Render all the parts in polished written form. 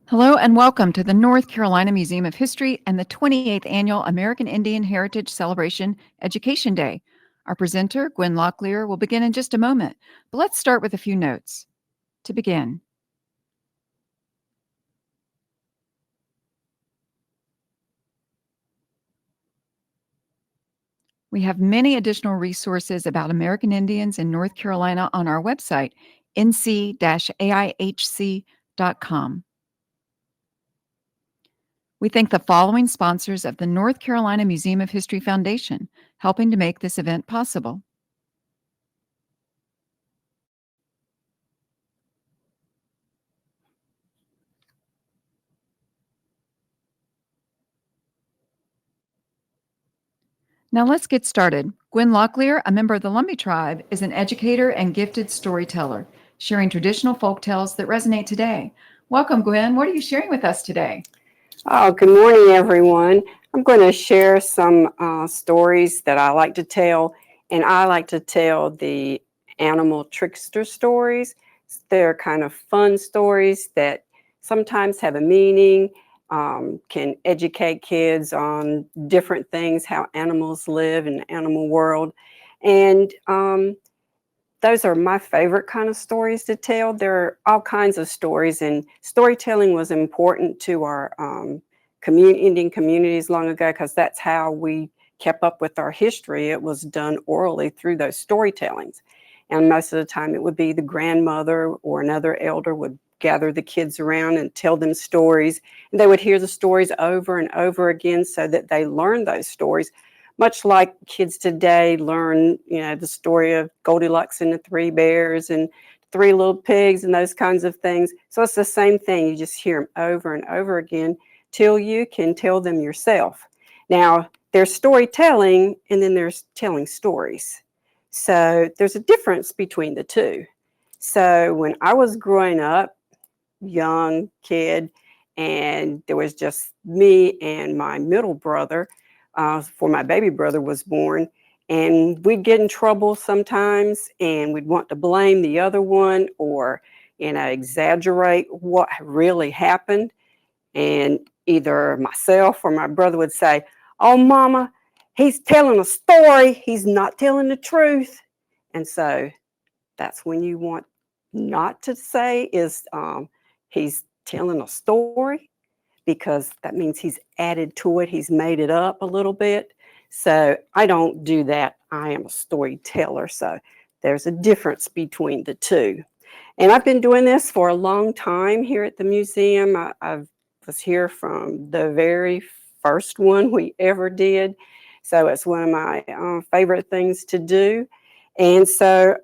Hello and welcome to the North Carolina Museum of History and the 28th Annual American Indian Heritage Celebration Education Day. Our presenter, Gwen Locklear, will begin in just a moment, but let's start with a few notes. To begin, we have many additional resources about American Indians in North Carolina on our website, nc-aihc.com. We thank the following sponsors of the North Carolina Museum of History Foundation, helping to make this event possible. Now let's get started. Gwen Locklear, a member of the Lumbee Tribe, is an educator and gifted storyteller, sharing traditional folk tales that resonate today. Welcome, Gwen. What are you sharing with us today? Oh, good morning, everyone. I'm going to share some stories that I like to tell, and I like to tell the animal trickster stories. They're kind of fun stories that sometimes have a meaning, can educate kids on different things, how animals live in the animal world. And those are my favorite kind of stories to tell. There are all kinds of stories, and storytelling was important to our Indian communities long ago because that's how we kept up with our history. It was done orally through those storytellings. And most of the time it would be the grandmother or another elder would gather the kids around and tell them stories. And they would hear the stories over and over again so that they learned those stories, much like kids today learn, the story of Goldilocks and the Three Bears and Three Little Pigs and those kinds of things. So it's the same thing. You just hear them over and over again till you can tell them yourself. Now, there's storytelling and then there's telling stories. So there's a difference between the two. So when I was growing up, young kid, and there was just me and my middle brother, for my baby brother was born, and we'd get in trouble sometimes, and we'd want to blame the other one or, exaggerate what really happened. And either myself or my brother would say, "Oh, Mama, he's telling a story. He's not telling the truth." And so that's when you want not to say is he's telling a story, because that means he's added to it. He's made it up a little bit. So I don't do that. I am a storyteller. So there's a difference between the two. And I've been doing this for a long time here at the museum. I was here from the very first one we ever did. So it's one of my favorite things to do. And so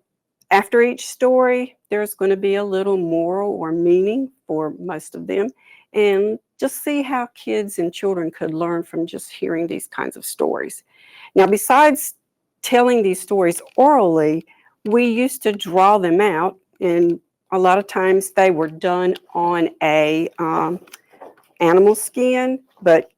after each story, there's going to be a little moral or meaning for most of them. And just see how kids and children could learn from just hearing these kinds of stories. Now, besides telling these stories orally, we used to draw them out, and a lot of times they were done on a animal skin, but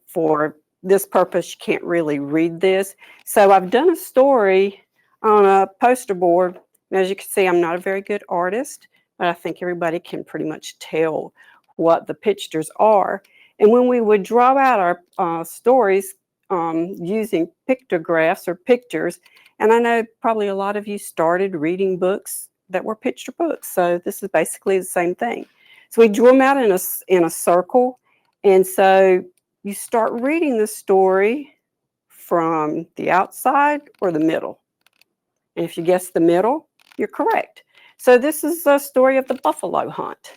for this purpose, you can't really read this. So I've done a story on a poster board. And as you can see, I'm not a very good artist, but I think everybody can pretty much tell what the pictures are. And when we would draw out our stories using pictographs or pictures, and I know probably a lot of you started reading books that were picture books, so this is basically the same thing. So we drew them out in a circle, and so you start reading the story from the outside or the middle. And if you guess the middle, you're correct. So this is a story of the buffalo hunt.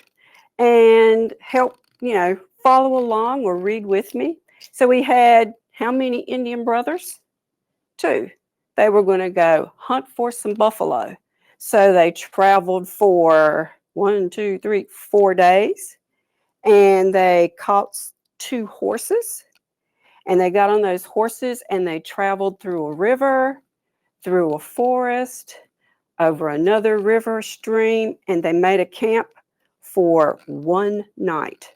And help, follow along or read with me. So we had how many Indian brothers? Two. They were going to go hunt for some buffalo. So they traveled for 4 days, and they caught two horses, and they got on those horses and they traveled through a river, through a forest, over another river stream, and they made a camp for one night.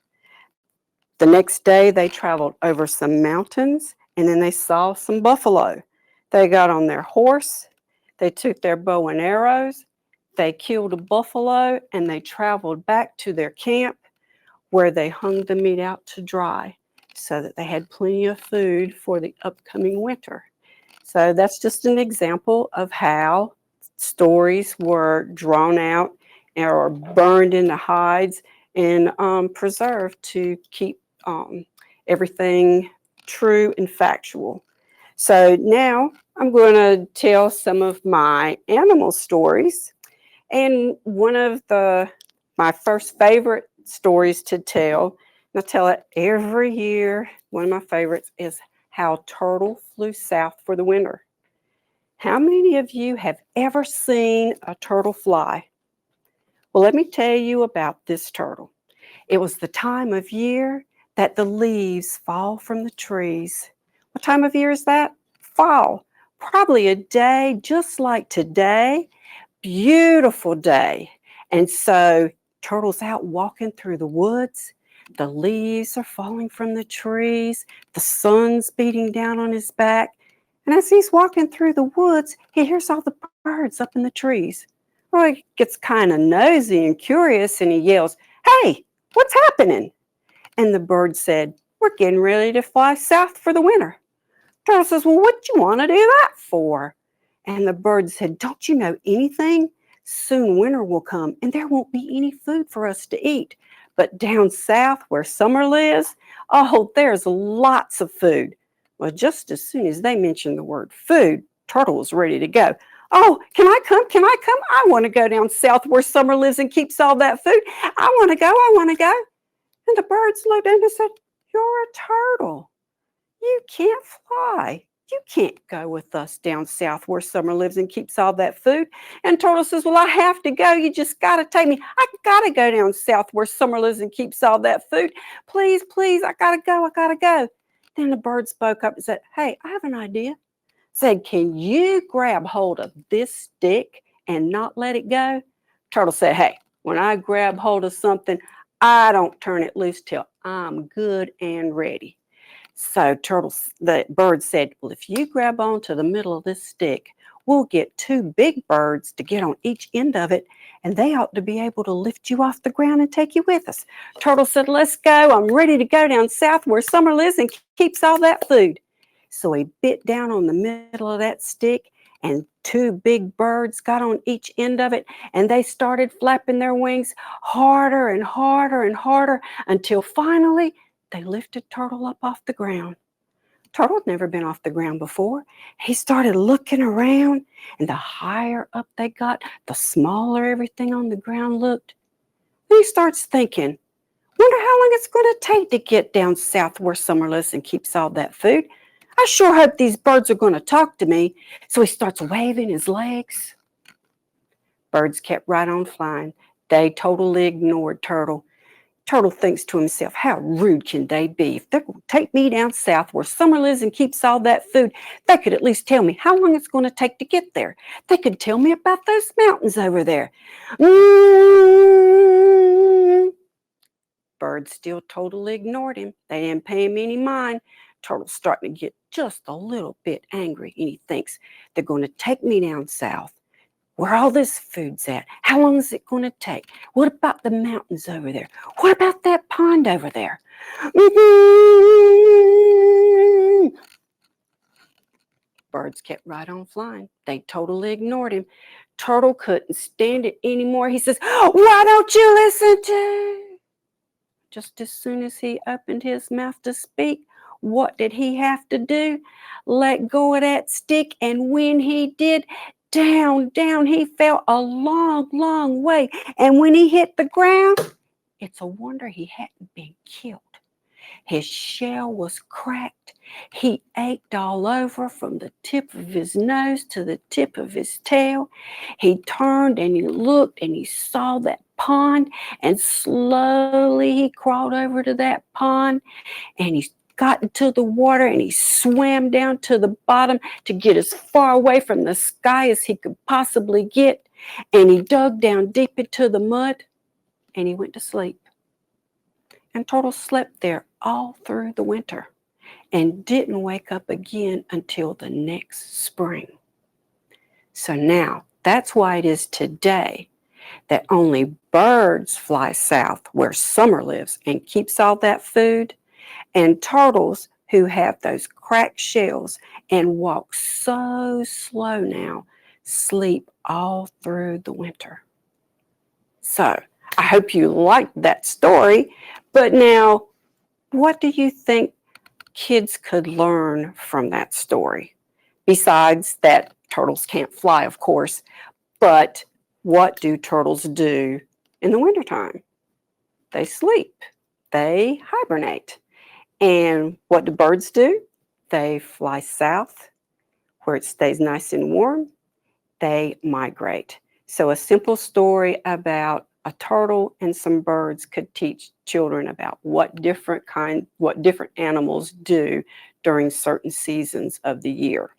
The next day, they traveled over some mountains, and then they saw some buffalo. They got on their horse, they took their bow and arrows, they killed a buffalo, and they traveled back to their camp where they hung the meat out to dry so that they had plenty of food for the upcoming winter. So that's just an example of how stories were drawn out or burned into hides and preserved to keep everything true and factual. So now I'm going to tell some of my animal stories. And one of my first favorite stories to tell, and I tell it every year, one of my favorites is how turtle flew south for the winter. How many of you have ever seen a turtle fly? Well, let me tell you about this turtle. It was the time of year that the leaves fall from the trees. What time of year is that? Fall. Probably a day just like today. Beautiful day. And so turtle's out walking through the woods. The leaves are falling from the trees. The sun's beating down on his back. And as he's walking through the woods, he hears all the birds up in the trees. Well, he gets kind of nosy and curious and he yells, "Hey, what's happening?" And the bird said, "We're getting ready to fly south for the winter." Turtle says, "Well, what do you want to do that for?" And the bird said, "Don't you know anything? Soon winter will come and there won't be any food for us to eat. But down south where summer lives, oh, there's lots of food." Well, just as soon as they mentioned the word food, Turtle was ready to go. "Oh, can I come? Can I come? I want to go down south where summer lives and keeps all that food. I want to go. I want to go." And the birds looked at him and said, "You're a turtle. You can't fly. You can't go with us down south where summer lives and keeps all that food." And Turtle says, "Well, I have to go. You just got to take me. I got to go down south where summer lives and keeps all that food. Please, please, I got to go. I got to go." Then the bird spoke up and said, "Hey, I have an idea." Said, "Can you grab hold of this stick and not let it go?" Turtle said, "Hey, when I grab hold of something, I don't turn it loose till I'm good and ready." So the bird said, "Well, if you grab onto the middle of this stick, we'll get two big birds to get on each end of it, and they ought to be able to lift you off the ground and take you with us." Turtle said, "Let's go. I'm ready to go down south where summer lives and keeps all that food." So he bit down on the middle of that stick, and two big birds got on each end of it, and they started flapping their wings harder and harder and harder until finally they lifted Turtle up off the ground. Turtle had never been off the ground before. He started looking around, and the higher up they got, the smaller everything on the ground looked. Then he starts thinking, "Wonder how long it's going to take to get down south where summer lives and keeps all that food. I sure hope these birds are going to talk to me." So he starts waving his legs. Birds kept right on flying. They totally ignored Turtle. Turtle thinks to himself, "How rude can they be? If they're going to take me down south where summer lives and keeps all that food, they could at least tell me how long it's going to take to get there. They could tell me about those mountains over there." Birds still totally ignored him. They didn't pay him any mind. Turtle's starting to get just a little bit angry, and he thinks, "They're going to take me down south where all this food's at. How long is it going to take? What about the mountains over there? What about that pond over there?" Birds kept right on flying. They totally ignored him. Turtle couldn't stand it anymore. He says, "Why don't you listen to?" Just as soon as he opened his mouth to speak, what did he have to do? Let go of that stick, and when he did, down he fell a long, long way. And when he hit the ground, it's a wonder he hadn't been killed. His shell was cracked. He ached all over from the tip of his nose to the tip of his tail. He turned and he looked and he saw that pond, and slowly he crawled over to that pond, and he got into the water and he swam down to the bottom to get as far away from the sky as he could possibly get. And he dug down deep into the mud and he went to sleep. And Turtle slept there all through the winter and didn't wake up again until the next spring. So now that's why it is today that only birds fly south where summer lives and keeps all that food, and turtles who have those cracked shells and walk so slow now sleep all through the winter. So I hope you liked that story, but now what do you think kids could learn from that story? Besides that turtles can't fly, of course, but what do turtles do in the wintertime? They sleep, they hibernate. And what do birds do? They fly south where it stays nice and warm. They migrate. So a simple story about a turtle and some birds could teach children about what different animals do during certain seasons of the year.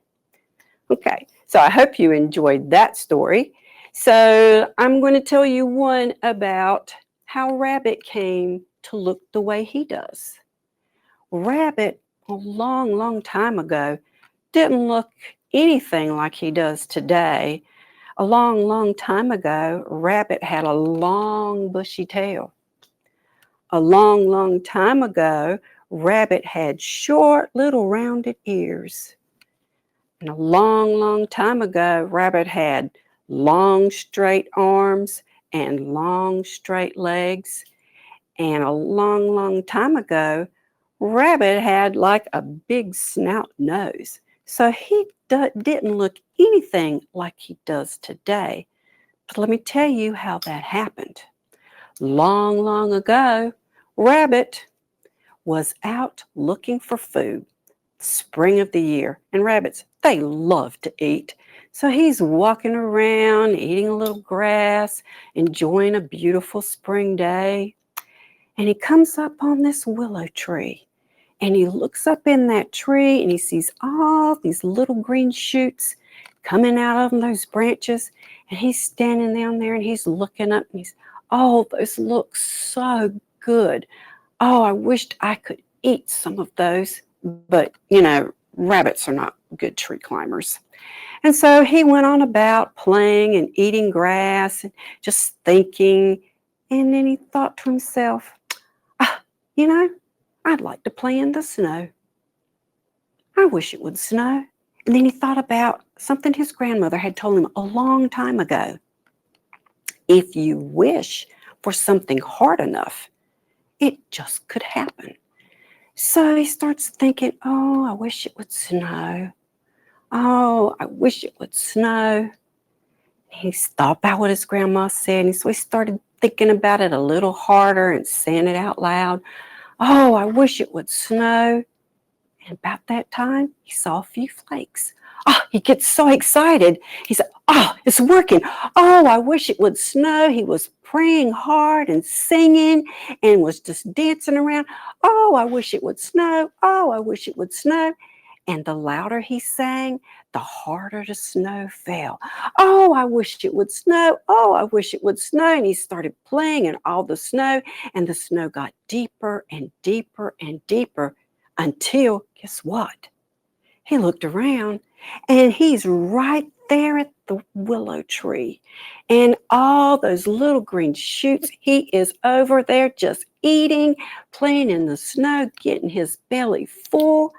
Okay, so I hope you enjoyed that story. So I'm going to tell you one about how Rabbit came to look the way he does. Rabbit, a long, long time ago, didn't look anything like he does today. A long, long time ago, Rabbit had a long, bushy tail. A long, long time ago, Rabbit had short, little rounded ears. And a long, long time ago, Rabbit had long, straight arms and long, straight legs. And a long, long time ago, Rabbit had like a big snout nose. So he didn't look anything like he does today. But let me tell you how that happened. Long, long ago, Rabbit was out looking for food, spring of the year. And rabbits, they love to eat. So he's walking around, eating a little grass, enjoying a beautiful spring day. And he comes up on this willow tree. And he looks up in that tree and he sees all these little green shoots coming out of those branches. And he's standing down there and he's looking up and he's, oh, those look so good. Oh, I wished I could eat some of those. But, rabbits are not good tree climbers. And so he went on about playing and eating grass and just thinking. And then he thought to himself, I'd like to play in the snow. I wish it would snow. And then he thought about something his grandmother had told him a long time ago. If you wish for something hard enough, it just could happen. So he starts thinking, oh, I wish it would snow. Oh, I wish it would snow. He thought about what his grandma said, and so he started thinking about it a little harder and saying it out loud. Oh, I wish it would snow. And about that time, he saw a few flakes. Oh, he gets so excited. He said, oh, it's working. Oh, I wish it would snow. He was praying hard and singing and was just dancing around. Oh, I wish it would snow. Oh, I wish it would snow. And the louder he sang, the harder the snow fell. Oh, I wish it would snow. Oh, I wish it would snow. And he started playing in all the snow, and the snow got deeper and deeper and deeper until, guess what? He looked around, and he's right there at the willow tree. And all those little green shoots, he is over there just eating, playing in the snow, getting his belly full.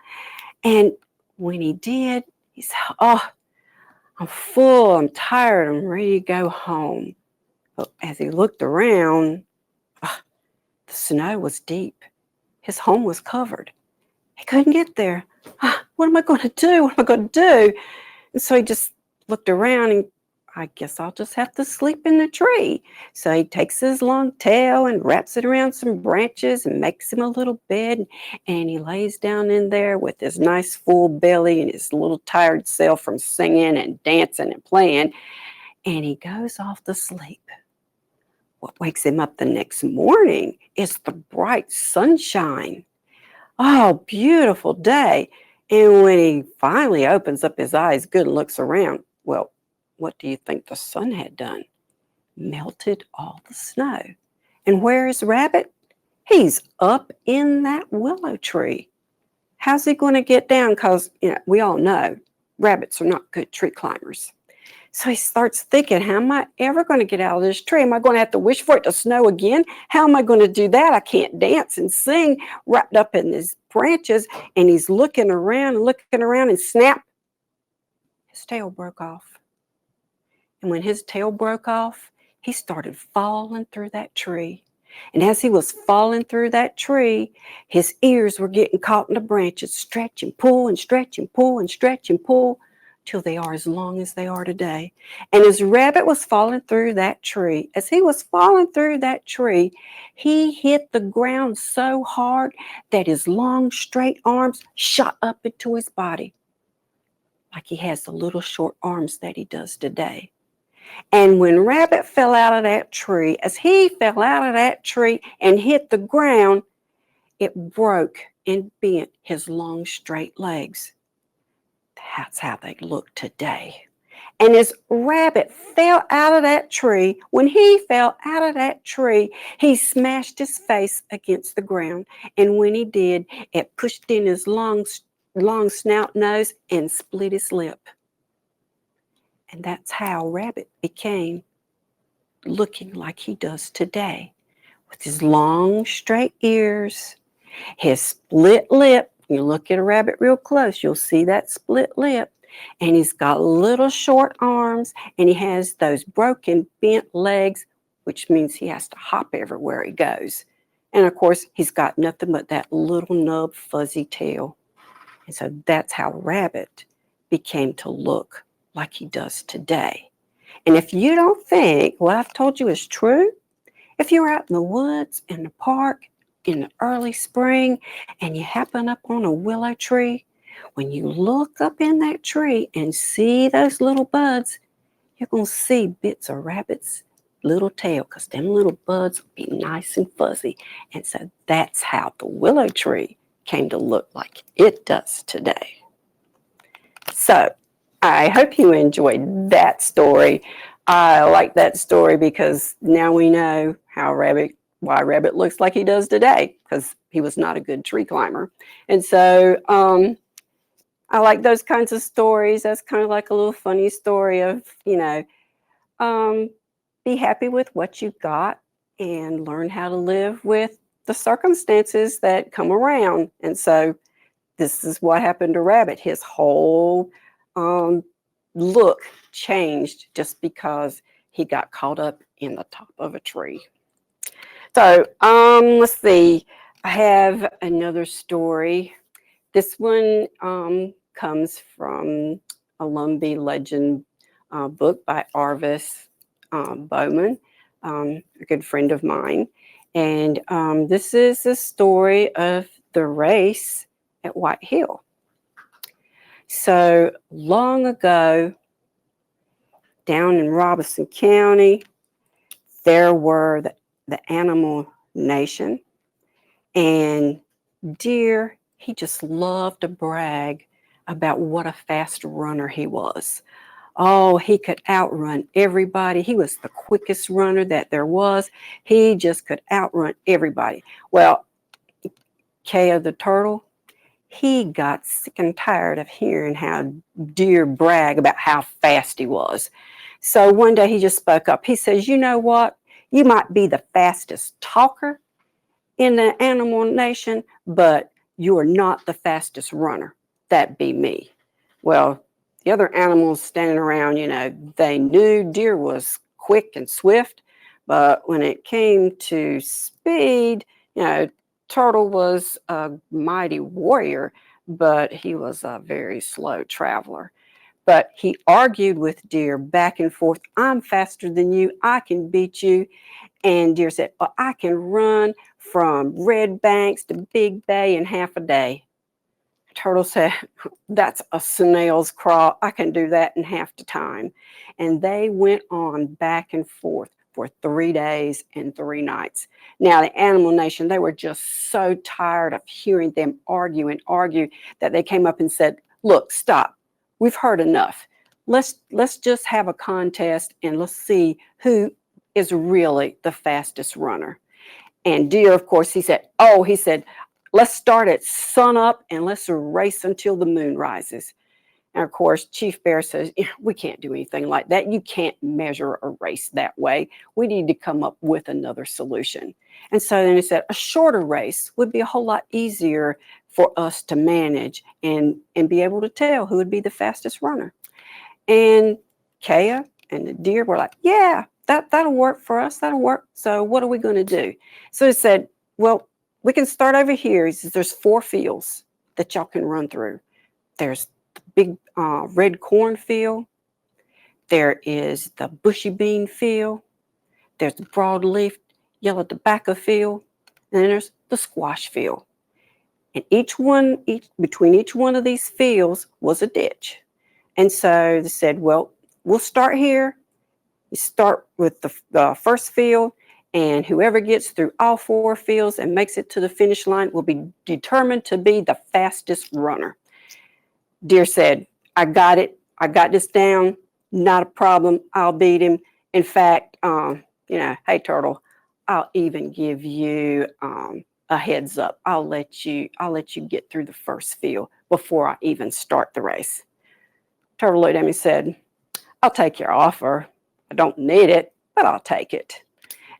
And when he did, he said, oh, I'm full, I'm tired, I'm ready to go home. But as he looked around, the snow was deep. His home was covered. He couldn't get there. What am I going to do? What am I going to do? And so he just looked around and I guess I'll just have to sleep in the tree. So he takes his long tail and wraps it around some branches and makes him a little bed. And he lays down in there with his nice full belly and his little tired self from singing and dancing and playing. And he goes off to sleep. What wakes him up the next morning is the bright sunshine. Oh, beautiful day. And when he finally opens up his eyes good and looks around, well, what do you think the sun had done? Melted all the snow. And where is Rabbit? He's up in that willow tree. How's he going to get down? Because we all know rabbits are not good tree climbers. So he starts thinking, how am I ever going to get out of this tree? Am I going to have to wish for it to snow again? How am I going to do that? I can't dance and sing wrapped up in these branches. And he's looking around and snap, his tail broke off. And when his tail broke off, he started falling through that tree. And as he was falling through that tree, his ears were getting caught in the branches, stretch and pull and stretch and pull and stretch and pull till they are as long as they are today. And as Rabbit was falling through that tree, as he was falling through that tree, he hit the ground so hard that his long, straight arms shot up into his body, like he has the little short arms that he does today. And when Rabbit fell out of that tree, as he fell out of that tree and hit the ground, it broke and bent his long, straight legs. That's how they look today. And as Rabbit fell out of that tree, when he fell out of that tree, he smashed his face against the ground. And when he did, it pushed in his long snout nose and split his lip. And that's how Rabbit became looking like he does today, with his long, straight ears, his split lip. You look at a rabbit real close, you'll see that split lip. And he's got little short arms, and he has those broken, bent legs, which means he has to hop everywhere he goes. And of course, he's got nothing but that little nub, fuzzy tail. And so that's how Rabbit became to look like he does today. And if you don't think what I've told you is true, if you're out in the woods, in the park, in the early spring, and you happen up on a willow tree, when you look up in that tree and see those little buds, you're going to see bits of Rabbit's little tail, because them little buds will be nice and fuzzy. And so that's how the willow tree came to look like it does today. So I hope you enjoyed that story. I like that story because now we know why Rabbit looks like he does today, because he was not a good tree climber. And so I like those kinds of stories. That's kind of like a little funny story of, be happy with what you got and learn how to live with the circumstances that come around. And so this is what happened to Rabbit. His whole look changed just because he got caught up in the top of a tree. So let's see. I have another story. This one comes from a Lumbee legend book by Arvis Bowman, a good friend of mine. And this is the story of the race at White Hill. So long ago, down in Robeson County, there were the animal nation, and Deer, he just loved to brag about what a fast runner he was. Oh, he could outrun everybody. He was the quickest runner that there was. He just could outrun everybody. Well, Kaya the turtle, he got sick and tired of hearing how Deer brag about how fast he was. So one day he just spoke up. He says, you know what? You might be the fastest talker in the animal nation, but you are not the fastest runner. That'd be me. Well, the other animals standing around, they knew Deer was quick and swift, but when it came to speed, Turtle was a mighty warrior, but he was a very slow traveler. But he argued with Deer back and forth. I'm faster than you. I can beat you. And Deer said, well, I can run from Red Banks to Big Bay in half a day. Turtle said, that's a snail's crawl. I can do that in half the time. And they went on back and forth for 3 days and 3 nights. Now, the animal nation, they were just so tired of hearing them argue that they came up and said, look, stop. We've heard enough. Let's just have a contest and let's see who is really the fastest runner. And Deer, of course, he said, let's start at sun up and let's race until the moon rises. And of course, Chief Bear says, "Yeah, we can't do anything like that. You can't measure a race that way. We need to come up with another solution." And so then he said, a shorter race would be a whole lot easier for us to manage and be able to tell who would be the fastest runner. And Kaya and the deer were like, yeah, that'll work for us. That'll work. So what are we going to do? So he said, well, we can start over here. He says, there's 4 fields that y'all can run through. There's the big red corn field. There is the bushy bean field. There's the broadleaf yellow tobacco field. And then there's the squash field. And between each one of these fields was a ditch. And so they said, well, we'll start here. You start with the first field, and whoever gets through all 4 fields and makes it to the finish line will be determined to be the fastest runner. Deer said, I got it. I got this down. Not a problem. I'll beat him. In fact, hey, Turtle, I'll even give you a heads up. I'll let you get through the first field before I even start the race. Turtle looked at me and said, I'll take your offer. I don't need it, but I'll take it.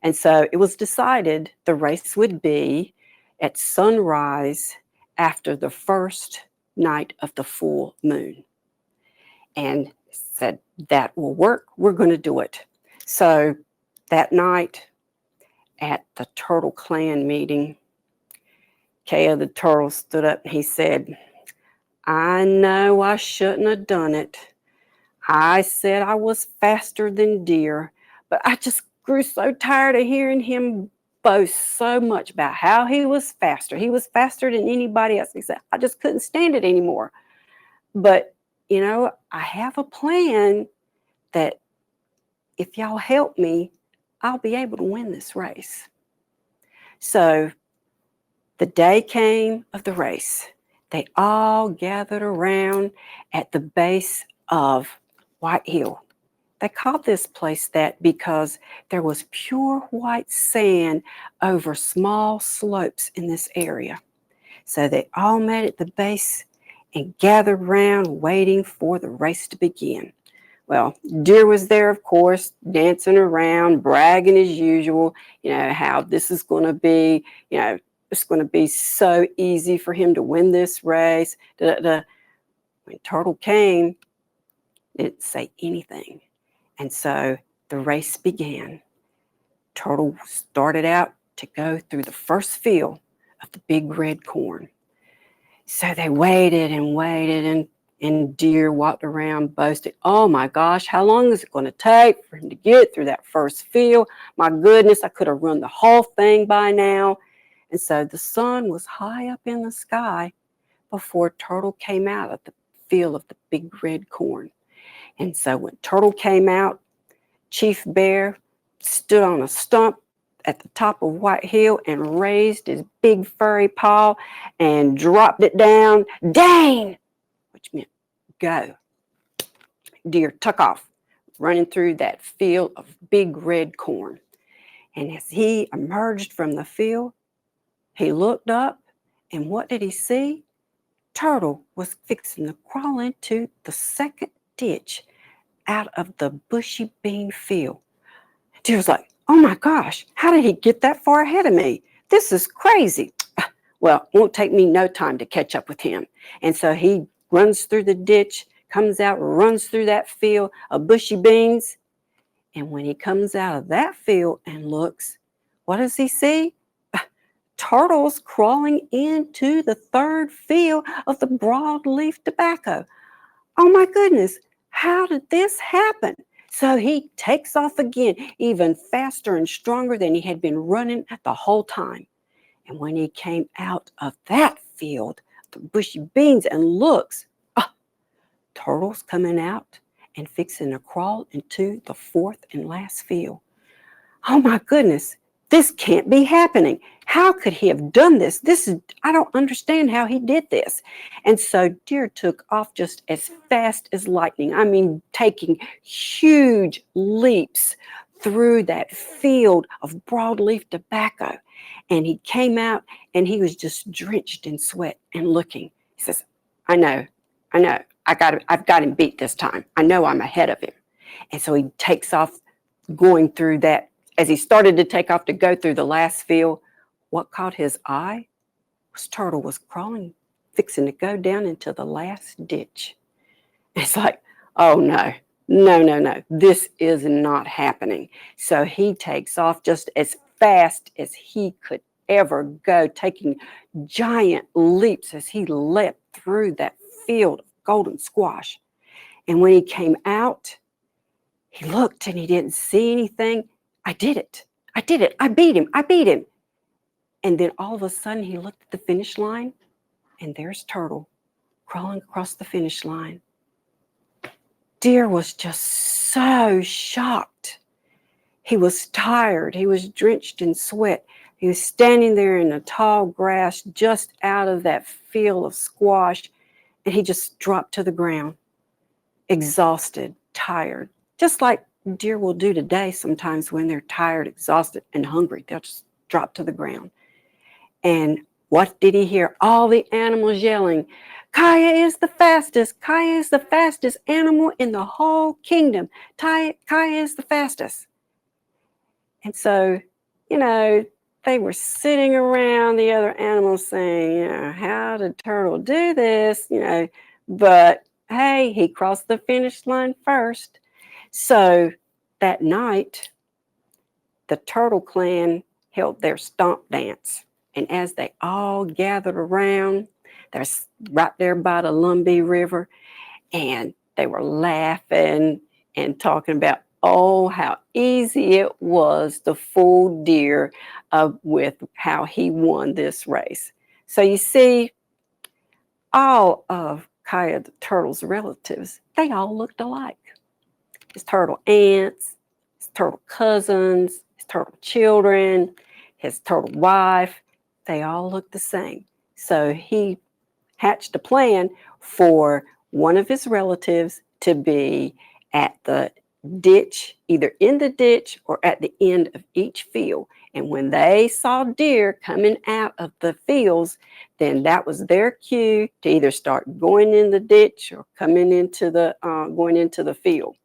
And so it was decided the race would be at sunrise after the first night of the full moon. And said, that will work. We're going to do it. So that night at the Turtle Clan meeting, Kaya the turtle stood up and he said, I know I shouldn't have done it. I said I was faster than Deer, but I just grew so tired of hearing him boast so much about how he was faster. He was faster than anybody else. He said, I just couldn't stand it anymore. But, I have a plan that if y'all help me, I'll be able to win this race. So the day came of the race. They all gathered around at the base of White Hill. They called this place that because there was pure white sand over small slopes in this area. So they all met at the base and gathered around waiting for the race to begin. Well, Deer was there, of course, dancing around, bragging as usual, how this is going to be, it's going to be so easy for him to win this race. When Turtle came, it didn't say anything. And so the race began. Turtle started out to go through the first field of the big red corn. So they waited and waited, and Deer walked around boasting, oh my gosh, how long is it going to take for him to get through that first field? My goodness, I could have run the whole thing by now. And so the sun was high up in the sky before Turtle came out of the field of the big red corn. And so when Turtle came out, Chief Bear stood on a stump at the top of White Hill and raised his big furry paw and dropped it down. Dang! Which meant go. Deer took off, running through that field of big red corn. And as he emerged from the field, he looked up, and what did he see? Turtle was fixing to crawl into the second ditch out of the bushy bean field. Deer was like, oh my gosh, how did he get that far ahead of me? This is crazy. Well, it won't take me no time to catch up with him. And so he runs through the ditch, comes out, runs through that field of bushy beans. And when he comes out of that field and looks, what does he see? Turtles crawling into the third field of the broadleaf tobacco. Oh my goodness, how did this happen? So he takes off again, even faster and stronger than he had been running the whole time. And when he came out of that field, the bushy beans, and looks, Turtle's coming out and fixing to crawl into the fourth and last field. Oh my goodness, this can't be happening. How could he have done this? I don't understand how he did this. And so Deer took off just as fast as lightning. I mean, taking huge leaps through that field of broadleaf tobacco. And he came out and he was just drenched in sweat and looking. He says, I know. I've got him beat this time. I know I'm ahead of him. And so he takes off going through that. As he started to take off to go through the last field, what caught his eye was Turtle was crawling, fixing to go down into the last ditch. It's like, oh no, no, no, no, this is not happening. So he takes off just as fast as he could ever go, taking giant leaps as he leapt through that field of golden squash. And when he came out, he looked and he didn't see anything. I did it. I did it. I beat him. I beat him. And then all of a sudden he looked at the finish line, and there's Turtle crawling across the finish line. Deer was just so shocked. He was tired. He was drenched in sweat. He was standing there in the tall grass just out of that field of squash, and he just dropped to the ground, exhausted, tired, just like deer will do today sometimes when they're tired, exhausted, and hungry. They'll just drop to the ground. And what did he hear? All the animals yelling, Kaya is the fastest. Kaya is the fastest animal in the whole kingdom. Kaya is the fastest. And so, they were sitting around the other animals saying, how did Turtle do this? But hey, he crossed the finish line first. So that night, the Turtle clan held their stomp dance. And as they all gathered around, they're right there by the Lumbee River, and they were laughing and talking about, how easy it was to fool Deer with how he won this race. So you see, all of Kaya the Turtle's relatives, they all looked alike. His turtle aunts, his turtle cousins, his turtle children, his turtle wife, they all looked the same. So he hatched a plan for one of his relatives to be at the ditch, either in the ditch or at the end of each field. And when they saw deer coming out of the fields, then that was their cue to either start going in the ditch or coming into the going into the field.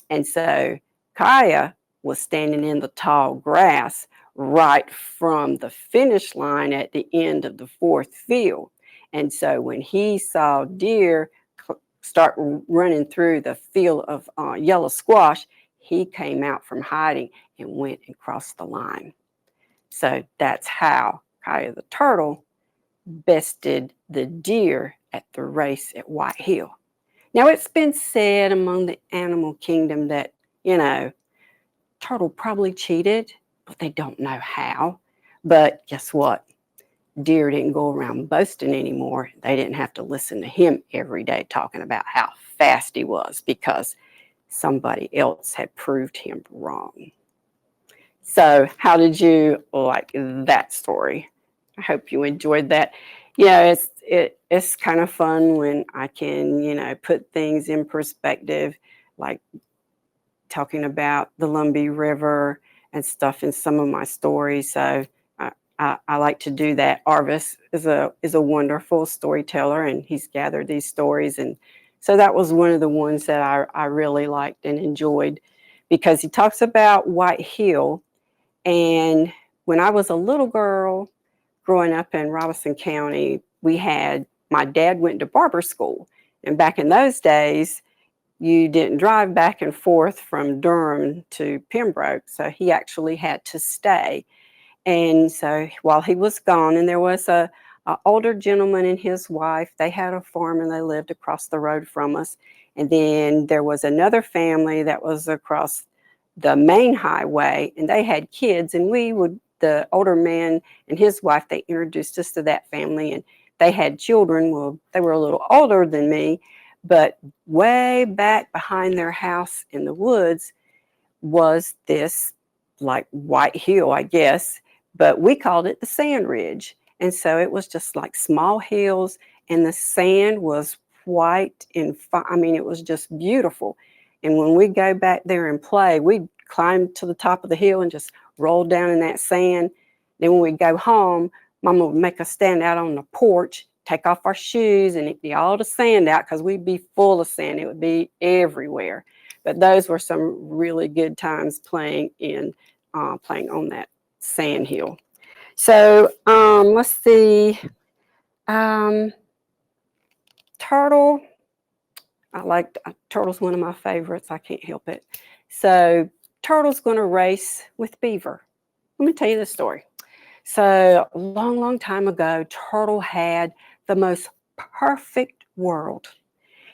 And so Kaya was standing in the tall grass right from the finish line at the end of the fourth field. And so when he saw deer start running through the field of yellow squash, he came out from hiding and went and crossed the line. So that's how Kaya the Turtle bested the deer at the race at White Hill. Now, it's been said among the animal kingdom that, Turtle probably cheated, but they don't know how. But guess what? Deer didn't go around boasting anymore. They didn't have to listen to him every day talking about how fast he was because somebody else had proved him wrong. So how did you like that story? I hope you enjoyed that. It's kind of fun when I can, put things in perspective, like talking about the Lumbee River and stuff in some of my stories. So I like to do that. Arvis is a wonderful storyteller, and he's gathered these stories. And so that was one of the ones that I really liked and enjoyed because he talks about White Hill. And when I was a little girl growing up in Robeson County, my dad went to barber school. And back in those days, you didn't drive back and forth from Durham to Pembroke. So he actually had to stay. And so while he was gone, and there was a older gentleman and his wife, they had a farm and they lived across the road from us. And then there was another family that was across the main highway, and they had kids, and the older man and his wife, they introduced us to that family, and they had children. Well, they were a little older than me, but way back behind their house in the woods was this like White Hill, I guess, but we called it the Sand Ridge. And so it was just like small hills, and the sand was white and it was just beautiful. And when we go back there and play, we'd climb to the top of the hill and just roll down in that sand. Then when we go home, Mama would make us stand out on the porch, take off our shoes and empty all the sand out because we'd be full of sand. It would be everywhere. But those were some really good times playing on that sand hill. So let's see. Turtle. Turtle's one of my favorites. I can't help it. So Turtle's going to race with Beaver. Let me tell you the story. So a long, long time ago, Turtle had the most perfect world.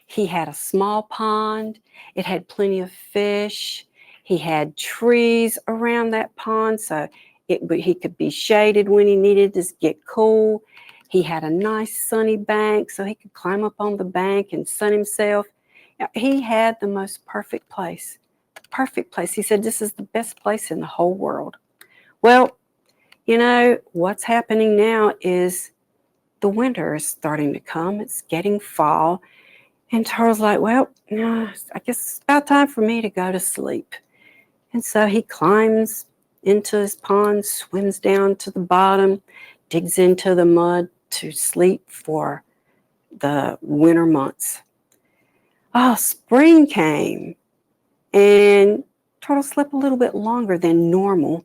He had a small pond. It had plenty of fish. He had trees around that pond, so he could be shaded when he needed to get cool. He had a nice sunny bank, so he could climb up on the bank and sun himself. He had the most perfect place. Perfect place. He said, this is the best place in the whole world. Well, you know, what's happening now is the winter is starting to come. It's getting fall. And Turtle's like, well, I guess it's about time for me to go to sleep. And so he climbs into his pond, swims down to the bottom, digs into the mud to sleep for the winter months. Oh, spring came, and Turtle slept a little bit longer than normal.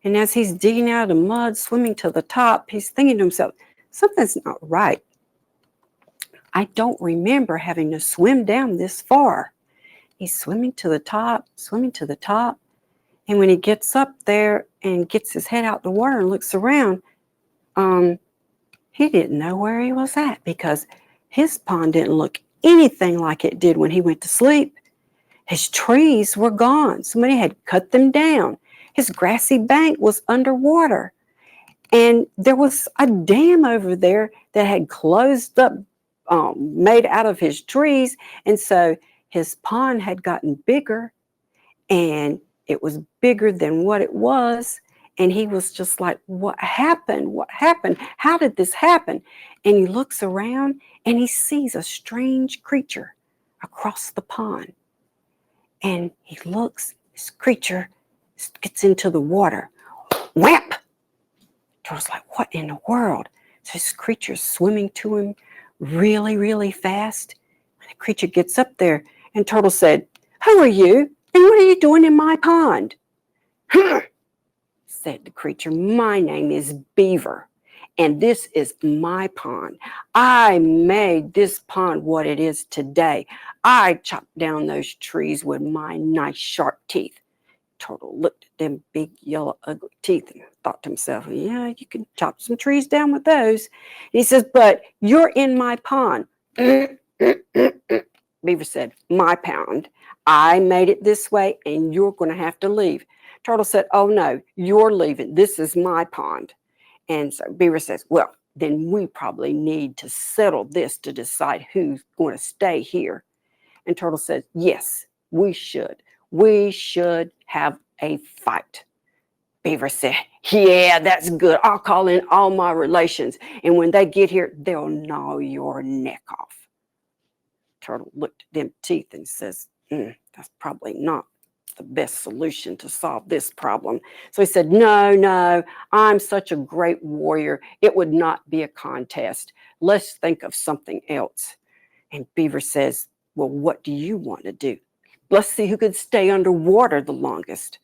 And as he's digging out of the mud, swimming to the top, he's thinking to himself, something's not right. I don't remember having to swim down this far. He's swimming to the top, swimming to the top. And when he gets up there and gets his head out the water and looks around, he didn't know where he was at because his pond didn't look anything like it did when he went to sleep. His trees were gone. Somebody had cut them down. His grassy bank was underwater. And there was a dam over there that had closed up, made out of his trees. And so his pond had gotten bigger, and it was bigger than what it was. And he was just like, what happened? What happened? How did this happen? And he looks around and he sees a strange creature across the pond. And he looks, this creature gets into the water. Whap! Turtle's like, what in the world? So this creature's swimming to him really, really fast. And the creature gets up there, and Turtle said, who are you? And what are you doing in my pond? Said the creature, my name is Beaver, and this is my pond. I made this pond what it is today. I chopped down those trees with my nice sharp teeth. Turtle looked at them big, yellow, ugly teeth and thought to himself, yeah, you can chop some trees down with those. And he says, but you're in my pond. Beaver said, my pond. I made it this way, and you're going to have to leave. Turtle said, oh, no, you're leaving. This is my pond. And so Beaver says, well, then we probably need to settle this to decide who's going to stay here. And Turtle says, yes, we should. We should have a fight. Beaver said, yeah, that's good. I'll call in all my relations. And when they get here, they'll gnaw your neck off. Turtle looked at them teeth and says, that's probably not the best solution to solve this problem. So he said, no, I'm such a great warrior. It would not be a contest. Let's think of something else. And Beaver says, well, what do you want to do? Let's see who could stay underwater the longest.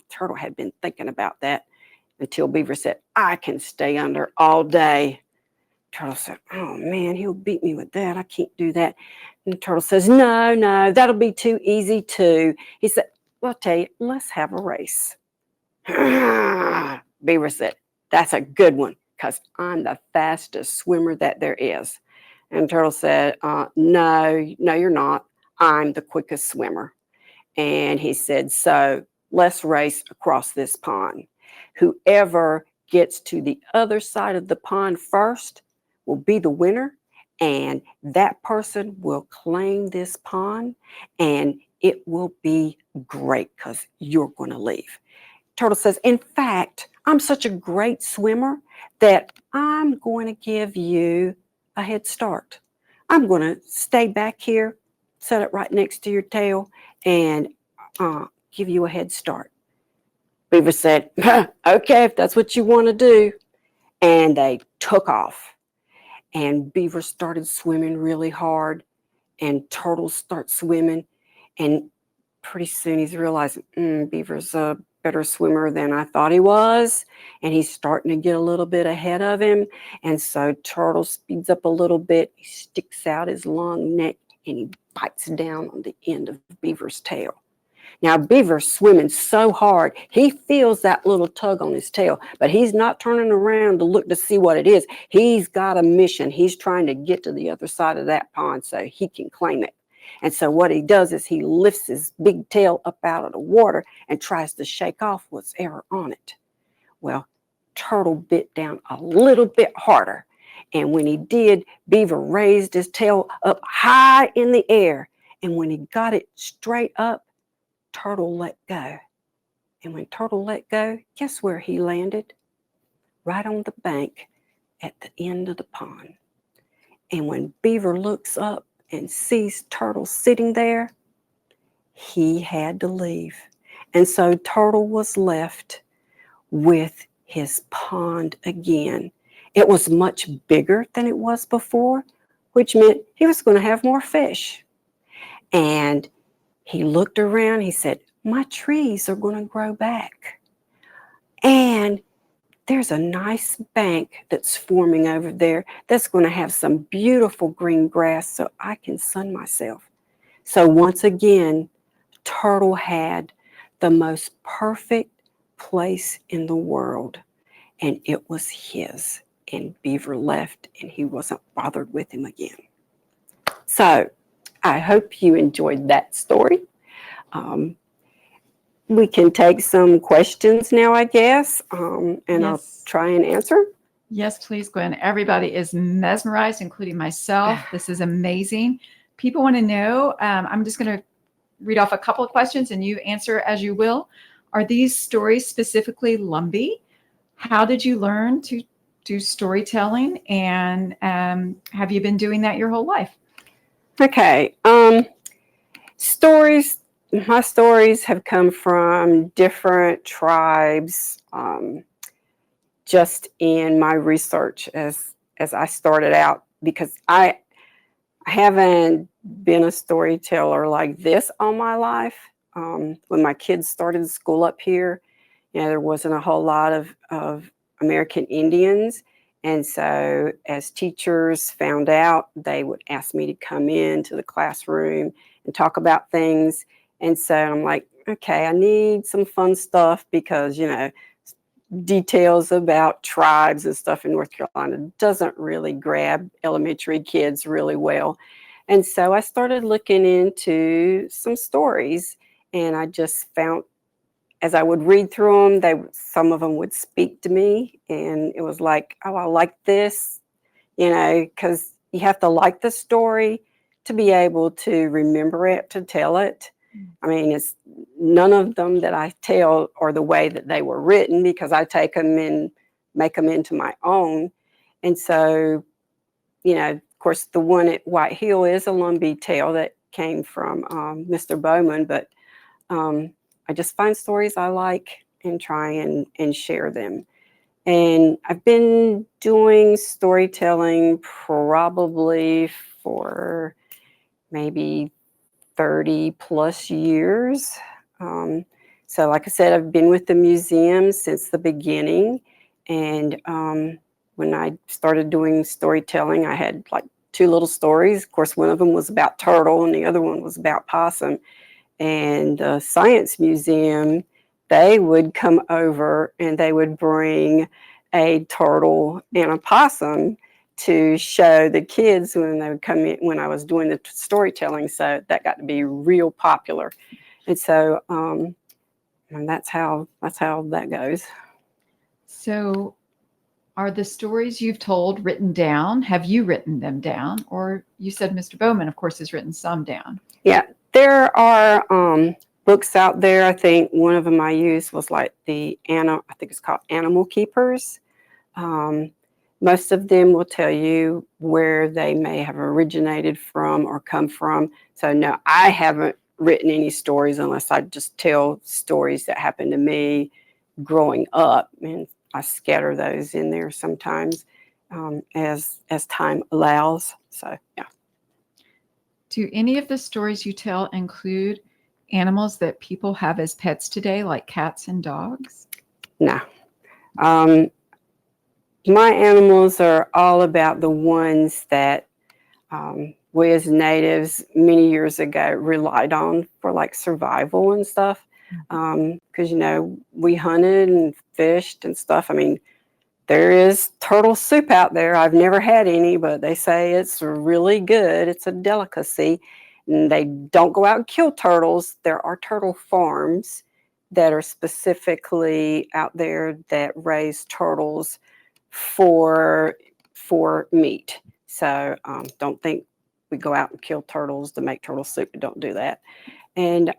Turtle had been thinking about that until Beaver said, I can stay under all day. Turtle said, oh man, he'll beat me with that. I can't do that. And Turtle says, no, that'll be too easy too. He said, well, I'll tell you, let's have a race. Beaver said, that's a good one because I'm the fastest swimmer that there is. And Turtle said, no, you're not. I'm the quickest swimmer. And he said, so let's race across this pond. Whoever gets to the other side of the pond first will be the winner, and that person will claim this pond, and it will be great because you're going to leave. Turtle says, in fact, I'm such a great swimmer that I'm going to give you a head start. I'm going to stay back here, set it right next to your tail, and give you a head start. Beaver said, okay, if that's what you want to do. And they took off. and Beaver started swimming really hard, and Turtle starts swimming, and pretty soon he's realizing, Beaver's a better swimmer than I thought he was, and he's starting to get a little bit ahead of him. And so Turtle speeds up a little bit. He sticks out his long neck, and he bites down on the end of Beaver's tail. Now, Beaver's swimming so hard, he feels that little tug on his tail, but he's not turning around to look to see what it is. He's got a mission. He's trying to get to the other side of that pond so he can claim it. And so what he does is he lifts his big tail up out of the water and tries to shake off what's ever on it. Well, Turtle bit down a little bit harder. And when he did, Beaver raised his tail up high in the air. And when he got it straight up, Turtle let go. And when Turtle let go, guess where he landed? Right on the bank at the end of the pond. And when Beaver looks up and sees Turtle sitting there, he had to leave. And so Turtle was left with his pond again. It was much bigger than it was before, which meant he was going to have more fish. And he looked around, he said, my trees are going to grow back. And there's a nice bank that's forming over there that's going to have some beautiful green grass so I can sun myself. So once again, Turtle had the most perfect place in the world, and it was his. And Beaver left, and he wasn't bothered with him again. So I hope you enjoyed that story. We can take some questions now, I guess, and yes. I'll try and answer. Yes, please, Gwen. Everybody is mesmerized, including myself. This is amazing. People want to know, I'm just going to read off a couple of questions and you answer as you will. Are these stories specifically Lumbee? How did you learn to do storytelling? And have you been doing that your whole life? Okay. Stories. My stories have come from different tribes. Just in my research as I started out, because I haven't been a storyteller like this all my life. When my kids started school up here, there wasn't a whole lot of American Indians. And so as teachers found out, they would ask me to come into the classroom and talk about things. And so I'm like, okay, I need some fun stuff because, details about tribes and stuff in North Carolina doesn't really grab elementary kids really well. And so I started looking into some stories, and I just found, as I would read through them, some of them would speak to me, and it was like, oh, I like this, because you have to like the story to be able to remember it, to tell it. I mean, it's none of them that I tell are the way that they were written, because I take them and make them into my own. And so, of course, the one at White Hill is a Lumbee tale that came from Mr. Bowman, but I just find stories I like and try and share them. And I've been doing storytelling probably for maybe 30 plus years. So like I said, I've been with the museum since the beginning. And when I started doing storytelling, I had like 2 little stories. Of course, one of them was about turtle and the other one was about possum. And the Science Museum, they would come over and they would bring a turtle and a possum to show the kids when they would come in, when I was doing the storytelling. So that got to be real popular. And so and that's how that goes. So are the stories you've told written down? Have you written them down? Or you said Mr. Bowman, of course, has written some down. Yeah, there are books out there. I think one of them I used was like I think it's called Animal Keepers. Most of them will tell you where they may have originated from or come from. So no, I haven't written any stories unless I just tell stories that happened to me growing up, and I scatter those in there sometimes. as time allows. So yeah. Do any of the stories you tell include animals that people have as pets today, like cats and dogs? No. Um, my animals are all about the ones that we as natives many years ago relied on for like survival and stuff. Because, we hunted and fished and stuff. I mean, there is turtle soup out there. I've never had any, but they say it's really good. It's a delicacy. And they don't go out and kill turtles. There are turtle farms that are specifically out there that raise turtles for meat. So don't think we go out and kill turtles to make turtle soup. Don't do that. And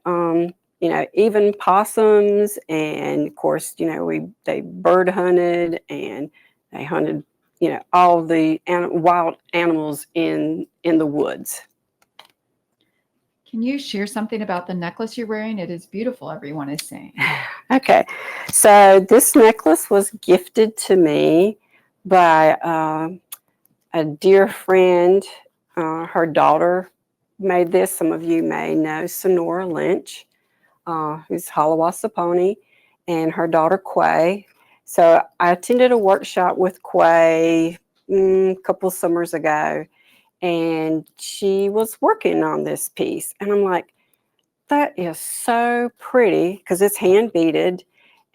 even possums, and of course, they bird hunted, and they hunted, all the wild animals in the woods. Can you share something about the necklace you're wearing? It is beautiful, everyone is saying. Okay, so this necklace was gifted to me by a dear friend. Her daughter made this. Some of you may know Sonora Lynch, who's Halawasaponi, and her daughter Quay. So I attended a workshop with Quay a couple summers ago, and she was working on this piece. And I'm like, that is so pretty, because it's hand beaded.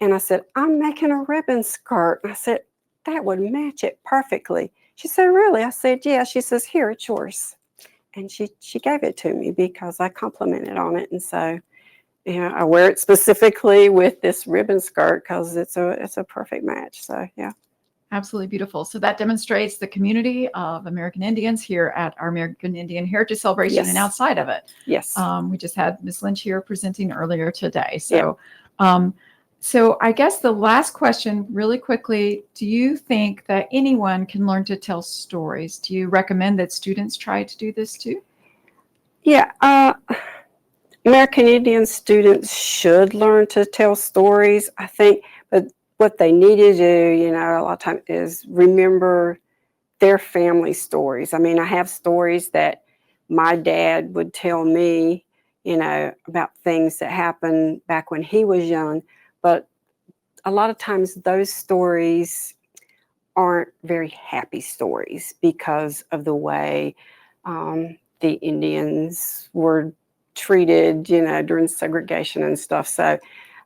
And I said, I'm making a ribbon skirt. I said, that would match it perfectly. She said, really? I said, yeah. She says, here, it's yours. And she gave it to me because I complimented on it. And so, I wear it specifically with this ribbon skirt because it's a perfect match. So, yeah. Absolutely beautiful. So that demonstrates the community of American Indians here at our American Indian Heritage Celebration and outside of it. Yes. We just had Ms. Lynch here presenting earlier today. So, so I guess the last question, really quickly, do you think that anyone can learn to tell stories? Do you recommend that students try to do this too? Yeah. American Indian students should learn to tell stories, I think, but what they need to do, a lot of times is remember their family stories. I mean, I have stories that my dad would tell me, about things that happened back when he was young, but a lot of times those stories aren't very happy stories because of the way the Indians were treated, during segregation and stuff. So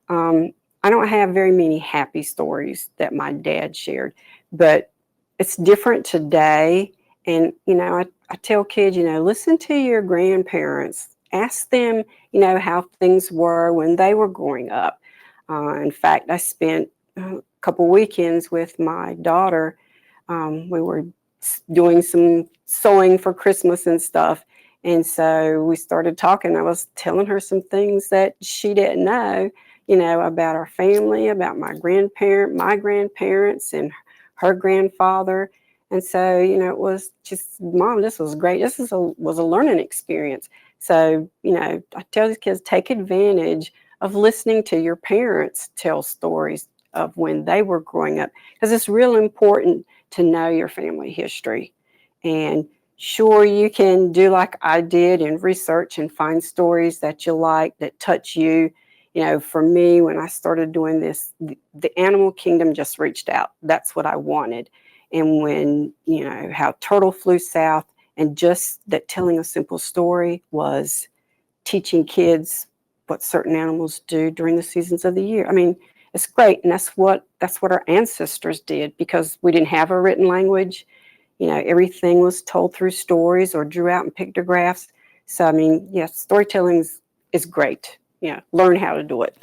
I don't have very many happy stories that my dad shared, but it's different today. And, I tell kids, listen to your grandparents, ask them, how things were when they were growing up. In fact, I spent a couple weekends with my daughter. We were doing some sewing for Christmas and stuff. And so we started talking. I was telling her some things that she didn't know, about our family, about my grandparents, and her grandfather. And so, it was just, Mom, this was great. This was a learning experience. So, I tell these kids, take advantage of listening to your parents tell stories of when they were growing up, because it's real important to know your family history. And sure, you can do like I did and research and find stories that you like, that touch you. For me, when I started doing this, the animal kingdom just reached out. That's what I wanted. And when, how turtle flew south, and just that telling a simple story was teaching kids what certain animals do during the seasons of the year. I mean, it's great. And that's what our ancestors did, because we didn't have a written language. Everything was told through stories or drew out in pictographs. So, I mean, storytelling is great. Learn how to do it.